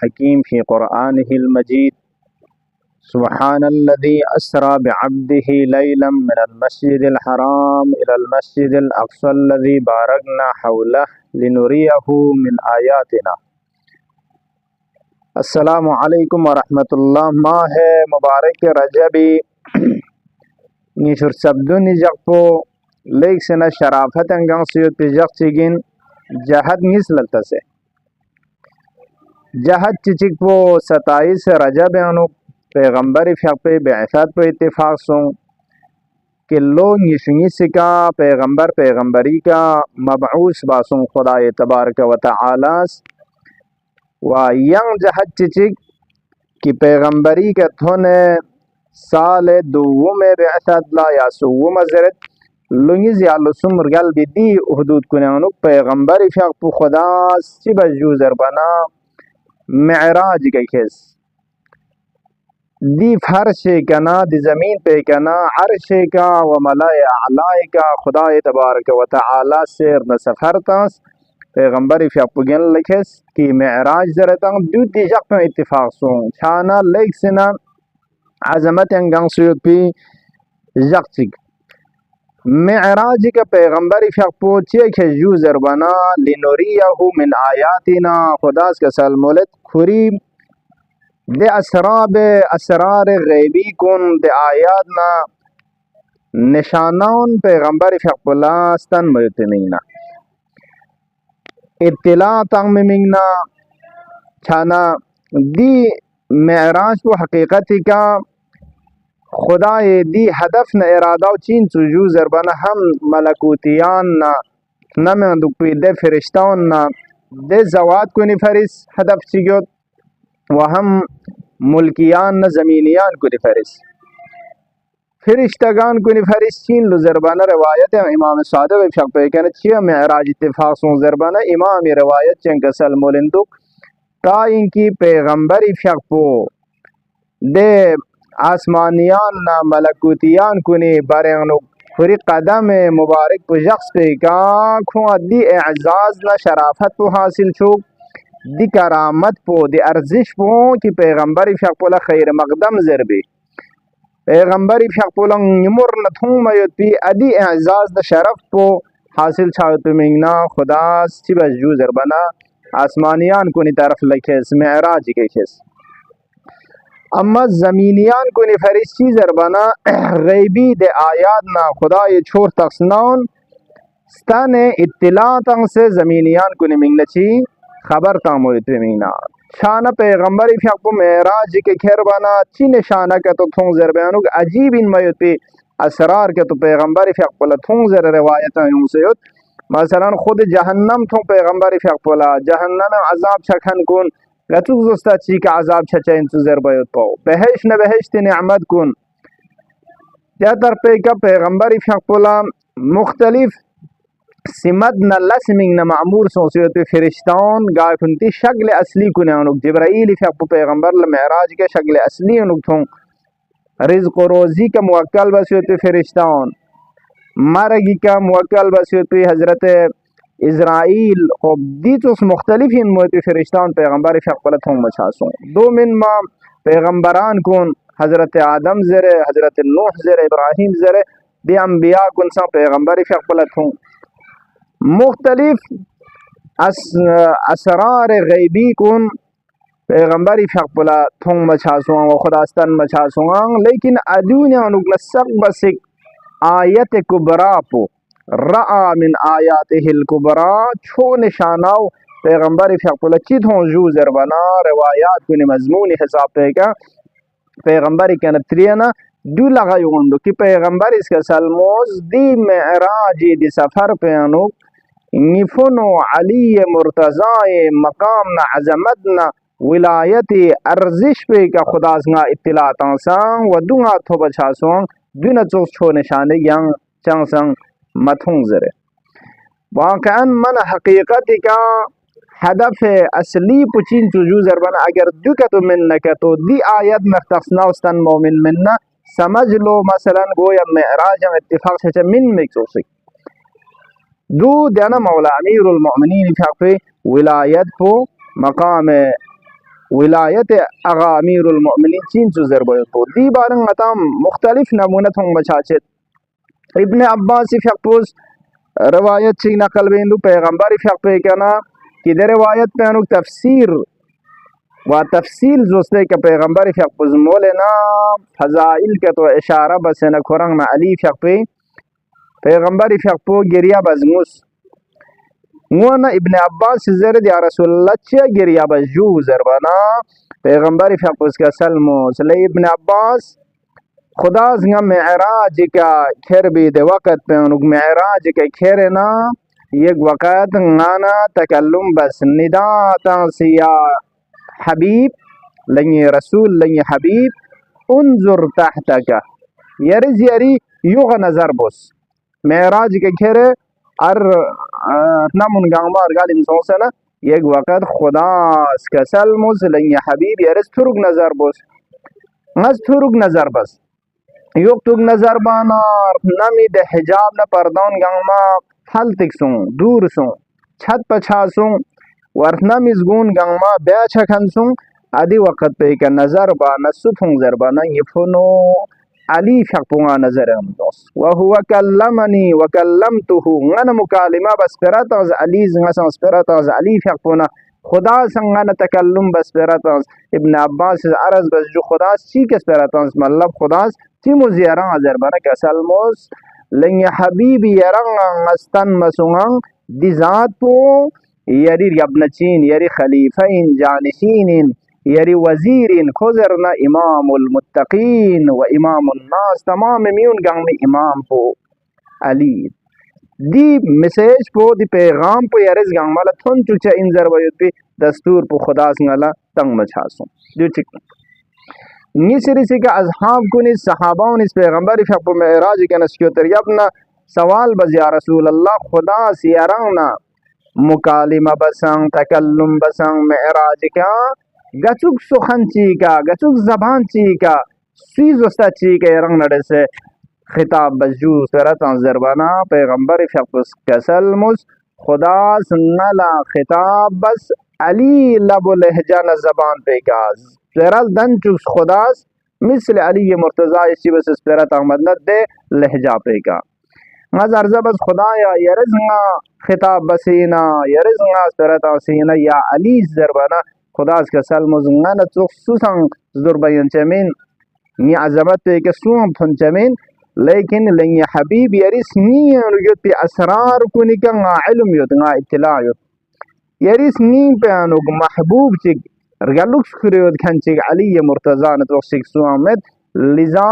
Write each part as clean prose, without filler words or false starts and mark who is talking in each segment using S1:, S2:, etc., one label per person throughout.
S1: हकीम फ़ी क़ुरआनिहिल मजीद। सुब्हानल्लज़ी अस्रा बिअब्दिही लैलन मिनल मस्जिदिल हराम इलल मस्जिदिल अक़सल्लज़ी बारकना हौलहु लिनुरियहु मिन आयातिना। अस्सलामु अलैकुम वरहमतुल्लाह। माह मुबारक रजबी निशुर सबदुनि जगपो लेक से न शराफत अंगंग सियुत पे जग चिगिन जहद निस लगता से जहद चिचिक पो 27 रजब अनु पैगंबर फ़्यापे बेअसत पे इत्तेफाक सों कि लोग निशुनिस का पैगंबरी का मबऊस बासों खुदाए तबारक व तआला व यंग जहद चिचिक कि पैगंबरी के थोने साल दुवु में बेअसत ला या सुवु मजरत लुंगिज या लुसुम रगल बिदी हदूद कुनानु पैगंबर फ़्याप खुदा सिबजू जरबना मेराज के खेस दी फर्श कना दी ज़मीन पे कना अर्श का व मलाए आलाए का खुदा तबारक व तआला से न सफ़र तस पैगंबर फ़्याप गन लिखेस कि मेराज जरतंग दू दी जग पे इत्तेफाक सों छाना लेक सेना अजमत अंगंग सुयुपी जगचिक मेराज का पैगंबर फ़्यापो चे जू जरबना लिनुरियहु मिन आयातिना खुदास का सलमोलत खुरी दे असरार गैबी कुन दे आयात ना निशानाउन पैगंबर फ़्यापला स्तन मयतमिंगना इत्तिला तंग मिंगना छाना दी मेराज को हकीकत का खुदा दी हदफ न इरादा चीन चुजू जरबना हम मलकूतियान न में दुपी दे फरिश्ताउन न दे जवात को निफरिस हदफ चिगोत व हम मुल्कियान न ज़मीनियान को निफरिस फरिश्तगान को निफरिस चीन लो जरबाना रवायत इमाम सादिक फ़्याप कहने चिया मेराज इत्तेफाक सों जरबाना इमाम रवायत चंकसल मोलिंदुक ता इनकी पैगंबर फ़्यापो दे आसमानियान ना मलकूतियान कुनी बारेनु खुरी कदम मुबारक पो शख्स पे का खो दी एजाज ना शराफत पो हासिल छो दी करामत पो दी अर्जिश पो कि पैगंबर फ़्यापोला खैर मकदम जरबे पैगंबर फ़्यापोला निमुर न थूं मयत पी अदी एजाज ना शरफ पो हासिल छावत मिंगना खुदा सिबजू जरबना आसमानियान कुनी तरफ लखेस मेराज के खेस अम्मा ज़मीनियान को निफरिशी जरबना गैबी दे आयात ना खुदा ये छोर तक्सनाउन स्ताने इत्तिला तंग से ज़मीनियान को निमिंगनची खबर तामुत मीना शाना पैगंबर फ़्यापो मेराज के खैर बना ची निशाना के तो थों जरबानु अजीब इन मयती असरार के तो पैगंबर फ़्यापोला थों जर रिवायत से मसलन खुद जहन्नम थों पैगंबर फ़्यापोला जहन्नम अजाब छखन कुन गतुक जोस्ता ची का अजाब छचा इंतजार बयत पाओ बहश न बहश ते निअमत कुन या तर पे का पैगंबर फ़्यापोला मुख्तलिफ सिमत न लसमिंग न मामूर सोसियत फरिश्ताउन गाय कुंती शक्ल असली कुनानुक जिब्राइल फ़्यापो पैगंबर ल मेराज के शक्ल असली अनुक थों रिज़्क़ व रोज़ी का मुवक्कल बसियत फरिश्ताउन मरगी का मुवक्कल बसियत हजरत इज़राइल और दी तो मुख्तलिफ इन मोती फरिश्तान पैगंबर फ़्यापला थों मछासों दो मिन मा पैगंबरान कुन हजरत आदम ज़रे हजरत नूह ज़रे इब्राहिम ज़रे दे अम्बिया कुन सा पैगंबर फ़्यापला थों मुख्तलिफ असरार गैबी कुन पैगंबर फ़्यापला थों मछासों व खुदास्तन मछासों लेकिन अदूनिया अनुक सक बसिक आयत कुबरा पो रआ मिन आयातिहिल कुबरा छो निशानाओ पैगंबर फ़्यापोला चिथों जू जरबना रिवायात कुनी मजमून हिसाब पे का पैगंबर के नत्रियना दू लगायुंदो कि पैगंबर इसके सलमोज दी मेराज दी सफर पे अनु निफुनो अली मुर्तज़ाए मकाम ना अजमत ना विलायती अर्जिश पे का खुदासंगा इत्तिलातां सांग व दूंगा थो बछासों दूना चोस छो निशाने यंग चंग संग मथुं जरे वाकअन मन हकीकत का हदफ असली पुचिन चुजू जरबना अगर दुका तो मिन्न का तो दी आयत में तस्नाउस्तन मोमिन मिन्ना समझ लो मसलन गोया मेराज में इत्तिफाक से मिन में चोसी दो देना मौला अमीरुल मोमिनीन फ़्यापे विलायत को मकाम विलायत आगा अमीरुल-मोमिनीन चीन चु ज़रबयत तो दी बारंग अताम मुख्तलिफ नमूनत हों बचाचेत इब्न अब्बास फ़िक़्पोस रवायत ची नकल बेंदु पैगंबर फ़िक़्पे कना कि दे रवायत पे अनुक तफसीर व तफसील जोस्ते के पैगंबर फ़िक़्पोस मोलेना फ़ज़ाइल के तो इशारा बस न खुरंग में अली फ़िक़्पे पैगंबर फ़िक़्पो गिरिया बज़मुस मुआना इब्न अब्बास ज़रद या रसूलल्लाह चे गिरिया बजू ज़रबाना पैगंबर फ़िक़्पोस का सल्मोस ले इब्न अब्बास खुदा ज़ंगा मेराज का खेर भी दे वक़्त पे उनुक मेराज के खेर ना एक वक़्त गाना तकल्लुम बस निदा तासिया हबीब लंगे रसूल लंगे हबीब उन्जुर तहतका यरिज यरी युग नज़र बस मेराज के खेर अर नमुन गांगमा अरगाल इंसान से ना एक वक़्त खुदा का सल्मोस लंगे हबीब यरिज थुरुक नज़र बस नज़ थुरुक नज़र बस युग तुग नज़र बाना नमी दे हिजाब न पर्दान गांगमा हल तिकसों दूर सों छत पछासों वर्तना मिज़गून गांगमा बेचा खनसों आदि वक़्त पे का नज़र बाना सुथुं ज़रबाना ये फोनो अली फ़िक़्पुआ नज़र हम दोस व हुवा कल्लमनी व कल्लमतुहु ngana मुकालिमा बस परताज अली ज़ंगा परताज अली फ़िक़्पुना खुदा संगना तकल्लुम बस परताज इब्न अब्बास अरज बस जो खुदा ची के परताज मतलब खुदा ची मुजियरा ज़रबाना कसलमोस लेंगे हबीबी यरंग मस्तन मसुंग दिजात पो यरी यबनचीन यरी खलीफाइन जानिशीन यरी वजीरिन खुजरना इमामुल मुत्तकीन व इमामुन नास तमाम मियुन गंग में इमाम पो अली दी मैसेज पो दी पैगाम पो यरिज गंग माला थुन चुचा इन ज़रबयत पे दस्तूर पो खुदा संगला तंग मछासों जो ठीक निसरिसी का अज़हाब को निस सहाबाओं निस पैगंबर फ़िक़्पो मेराज के नस्क्यो तरियबना सवाल बज या रसूल अल्लाह खुदा सियारंगना मुकालिमा बसंग तकल्लुम बसंग मेराज का गचुक सुखन ची का गचुक जबान ची का सीज वस्ता ची के रंग नडे से खिताब बजू सरत ज़रबाना पैगंबर फ़िक़्पो कसलमुस खुदा संगला खिताब बस अली लब लहजा न जबान पे का ज़रल दन चुस खुदास मिसल अली मुर्तज़ा इसी बस स्परत अहमद न दे लहजा पे का मज अर्ज़ा बस खुदा या यरज़ंगा खिताब बसीना यरज़ंगा स्परत आसीना या अली ज़रबाना खुदा का सल्मुज़ंगा न चुस सुसंग ज़ुरबयन चमीन नि अज़मत पे के सुम थुन चमीन लेकिन लेंगे हबीब यरिस नी पे असरार को निका इल्म युत ना इत्तिला युत यरिस नी पे अनुग महबूब चिक रगलुक्स खुरियत खंचिक अली मुर्तज़ा न तो सिक सुअमत लिजा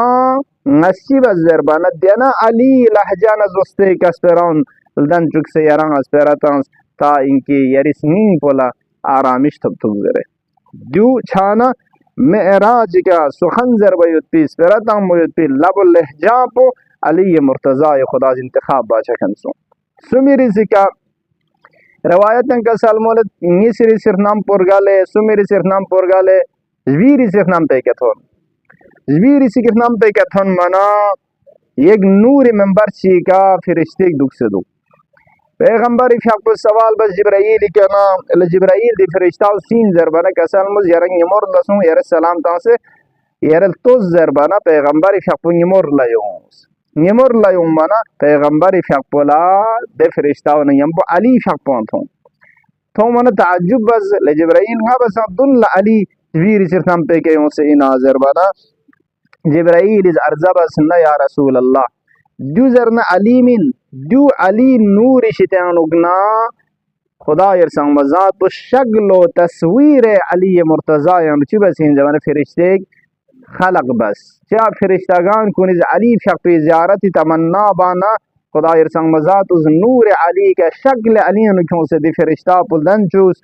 S1: नसीब ज़रबाना देना अली लहजा न जोस्ते कसपराउन दन चुक से यरंग अस्परातांस ता इनकी यरिस नी पोला आरामिश तब तुग जरे दू छाना मेराज का सुखन ज़रबयत पी स्परातां मोयत पी लब लहजा पो अली मुर्तज़ा खुदा इंतखाब बाचा खंसो सुमिरी सिका रवायत का सालमोल इंगिसिरी सिरनाम पुरगाले सुमिरी सिरनाम पुरगाले ज़वीरी सिरनाम पे कथोन ज़वीरी सिरनाम पे कथोन मना एक नूर मेंबर ची का फरिश्ते दुख से दुख पैगंबर फ़िक़्पो सवाल बस जिब्राइल के ना जिब्राइल दी फरिश्ता सीन ज़रबाना का सालमोल यरंग यमोर लसों यर सलाम ता से यर तो ज़रबाना पैगंबर फ़िक़्पो यमोर लायोस निमर लायुम मना पैगंबर फ़िक़्पो ला दे फरिश्ताओं ने यम अली फ़िक़्पो थो मना ताज्जुब बस ले जिब्राइल हाँ बस अब्दुल्ला अली वीर सिरनाम पे के से इन ज़रबाना जिब्राइल इस अर्ज़ा बस न या रसूल अल्लाह दू ज़रना अली मिन दू अली नूर शितान उगना खुदा यरसंग मज़ा तो शक्ल तस्वीर अली मुर्तज़ा यम चुबस इन ज़माने फरिश्ते खलक बस क्या फरिश्तागान को निज अली फ़िक़्पो ज़ियारत तमन्ना बाना खुदा यरसंग मज़ात उस नूर अली का शक्ल अली उनकों से दी फरिश्ता पुलदन चूस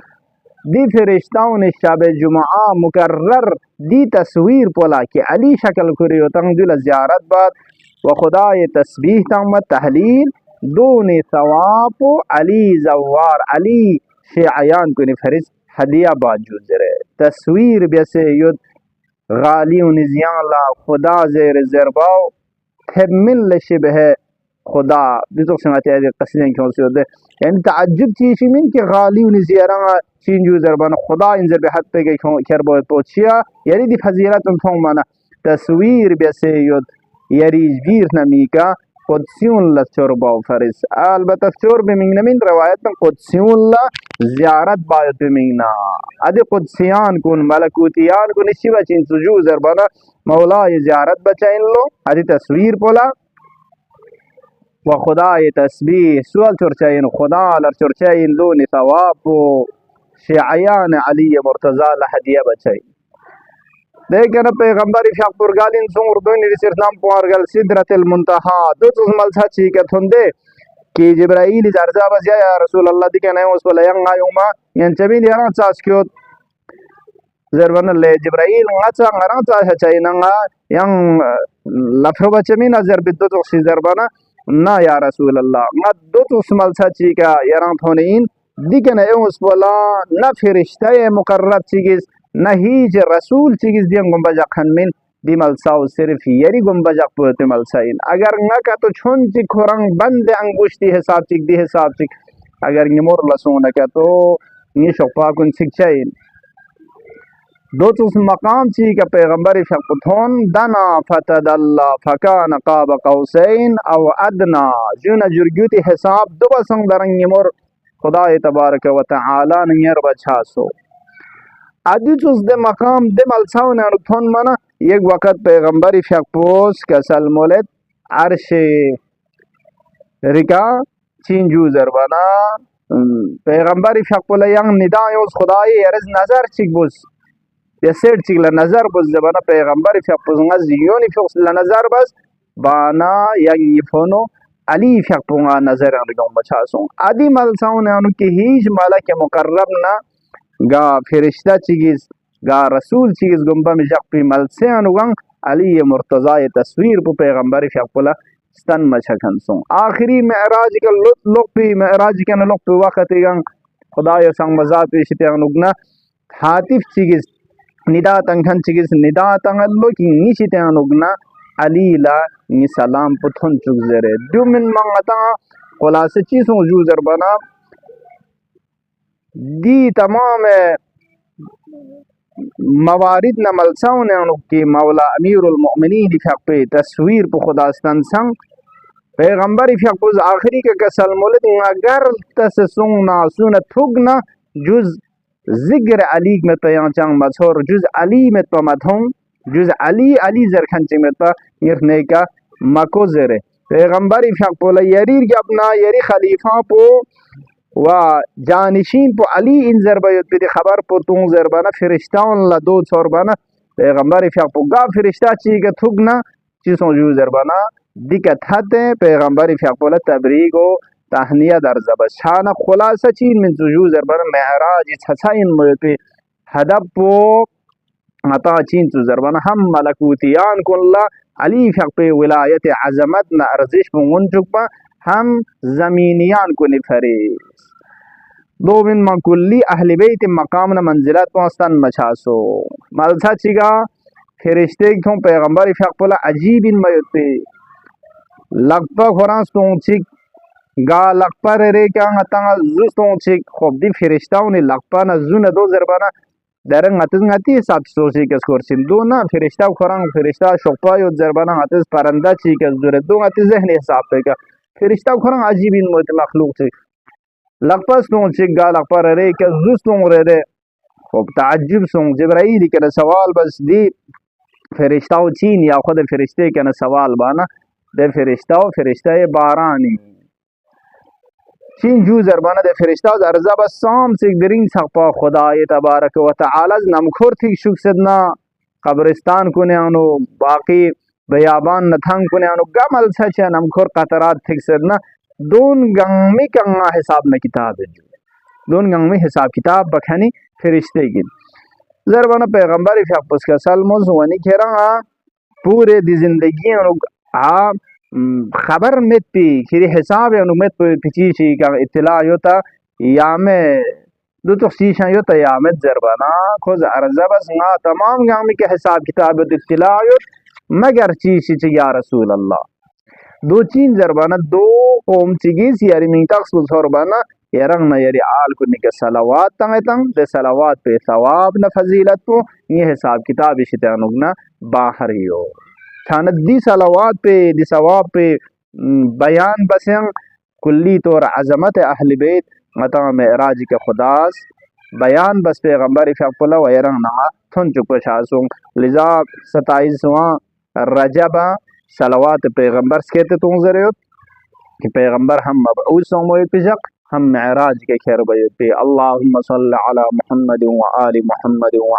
S1: दी फरिश्ताओं ने शब जुमा मुकर्रर दी तस्वीर पोला कि अली शक्ल कुरी तंगजुल ज़ियारत बाद व खुदा ये तस्बीह तम तहलील दोने सवाब अली जवार अली शेयान को ने फरिश हदिया बाजू जरे तस्वीर बेसे युद्ध गाली निजियाला खुदा ज़ेर ज़रबाओ थमिल शिबह خدا بيزوق سمعت هذه قصدين كون سيود يعني تعجب تيجي من كي غالي ونزيران چین جو زربان خدا انزر به حد بگه کربو پوچیا یری دی فضیلت اون مانا تصویر بسیود یری گیر نمیکا قدسیون لچور باو فرس البته چور بمینمین روایت قدسیون لا زیارت باید بمیننا ادی قدسیان کن ملکوتیان کن اسی بچین جو زربان مولای زیارت بچین لو ادی تصویر پولا و خدای تسبیح سوال چرچین خدا لر چرچین لون ثواب و شیعیان علی مرتضی لحدیه بچین لیکن پیغمبر شاق پرگالین سونگ ردونی رسیرتنام پوارگل سدرت المنتحا دو چیز ملسا چیکت ہنده کی جبرائیل زرزا بس یا رسول اللہ دیکھے نہیں اس پر لینگ آئیوما ین چبین یران چاس کیوت زربان اللہ جبرائیل نگا نگران چاس چایننگا ین لفظ بچمین ازر بدو تخصی زربانا نا یا رسول اللہ نگا دو چیز ملسا چیکا یران تھونین دیکھے نہیں اس پر نا فرشتہ مقرب چیکیز نہ هیچ رسول چیز دیم گنبجا خنمین دی ملساو صرف یری گنبجا پوت ملساین اگر نکا تو چون چی کورنگ بند انگوشتی حساب چیک دی حساب چیک اگر نمور لسون نکا تو نیشو پاکن چیک چاین دو چیز مقام چیک پیغمبر فقطون دنا فتداللہ فکان قاب قوسین او ادنا جون جرگیوتی حساب دو بسنگ درنگ نمور خدا تبارک و تعالی نیر بچاسو ادی چوز ده مقام ده ملساون انتون منا یک وقت پیغمبری فقپوس کسل مولد عرش ریکا چین جو زربانا پیغمبری فقپولا ینگ ندای از خدای یرز نظر چیک بوز یسیر چیک لنظر بوز زبانا پیغمبری فقپوس نگز یونی فقس لنظر بس بانا ینگ یفونو علی فقپونگا نظر انگم بچاسون ادی ملساون انو که هیچ ملک مقرب نا گا فرشتہ چیز گا رسول چیز گمبا میں جقپی ملسے انوگن علی مرتضی تصویر پو پیغمبر فیقلا ستن مچھکن سون آخری معراج کا لقپی معراج کا لقپی وقت گن خدا یا سنگ مزاد پیشتے انوگنا حاتف چیز ندا تنگن چیز ندا تنگلو کی نیشتے انوگنا علی لا نی سلام پتھن چک زرے دو من منگتا خلاص چیزوں جو زربنا دی تمام موارد نہ ملساون کی مولا امیر المؤمنین فق پہ تصویر پہ خدا ستن سنگ پیغمبر فق پہ آخری کے کسل مولد اگر تس سنگ ناسون تھگنا جز ذکر علی میں پیان چنگ مچھور جز علی میں تو مدھوں جز علی علی زرخنچ میں تو نرنے کا مکو زرے پیغمبر فق پہ یریر کے اپنا یری خلیفہ پو و جانشین پو علی این زربایت بیدی خبر پو تون زربانا فرشتاون لدو چوربانا پیغمبر فیق پو گا فرشتہ چیگا تھگنا چیزوں جو زربانا دیکت حد پیغمبر فیق پو لتبریگ و تحنیہ در زبش شانا خلاصہ چین من جو زربانا معراج چھچائن مویتی حدب پو عطا چین تو زربانا ہم ملکوتیان کن اللہ علی فیق پو ولایت عظمتنا ارزش پو منچک پا ہم زمینیان کو نفریس دو من کلی اہل بیت مقامنا منزلت پوستان مچاسو ملسا چیگا فرشتے کیوں پیغمبر فیق پولا عجیب ان میوتی لگپا خوران ستون چیک گا لگپا رے کیا نتاں زو ستون چیک خوب دی فرشتاونی لگپا نزو ندو زربانا درنگ اتز نتی حساب سوچی کس کورسین دو نا فرشتہ خوران فرشتہ شقپا یو زربانا اتز پرندہ چیک از دور دو اتز ذہنی حساب پہ کا فرشتہ خوران عجیب ان موت مخلوق چیک لگپس تون چیک گا لگپا رے کہ زوس تون رے خوب تعجب سون جبرائیل کنا سوال بس دی فرشتہ چین یا خود فرشتے کنا سوال بانا دے فرشتہ بارانی چین جو زربانا دے فرشتہ ارزا بس سام چیک درین سقپا خدای تبارک و تعالی نمکھور تھی شک سدنا قبرستان کنے انو باقی بیابان نتھنگ کنے انو گمل سچا نمکھور قطرات تھی سدنا دون گنگ میں کنگا حساب میں کتاب ہے دون گنگ میں حساب کتاب بکھنی فرشتے کی زربانا پیغمبر فیق پس کا سلموز ونی کھرا پورے دی زندگی خبر مت پی کھری حساب انو مت پچی چی کا اطلاع یوتا یا میں دو تخصیشاں یوتا یا مت زربانا خوز ارزا بس نا تمام گنگ میں کے حساب کتاب اطلاع یوت مگر چیزی چی یا رسول اللہ دو چین زربانه دو قوم چیگیس یاری من تقص بزربانه یرنگ نه یاری آل کنی که صلوات تنگتن ده صلوات په ثواب نه فضیلت کو یہ حساب کتاب شته نگنا باہر یو چاند دی صلوات په دی ثواب په بیان بسن کلی طور عظمت اهل بیت متا معراج کے خداس بیان بس پیغمبر فقلا و یرنگ نہ تھن چک پشاسوں لذا 27واں رجب صلوات پیغمبر کہتے توں ضرورت کہ پیغمبر ہم مبعوث ہوں پیجک हम معراج के खैर पे अल्लाहुम्मा सल्ली अला मुहम्मद व आलि मुहम्मद व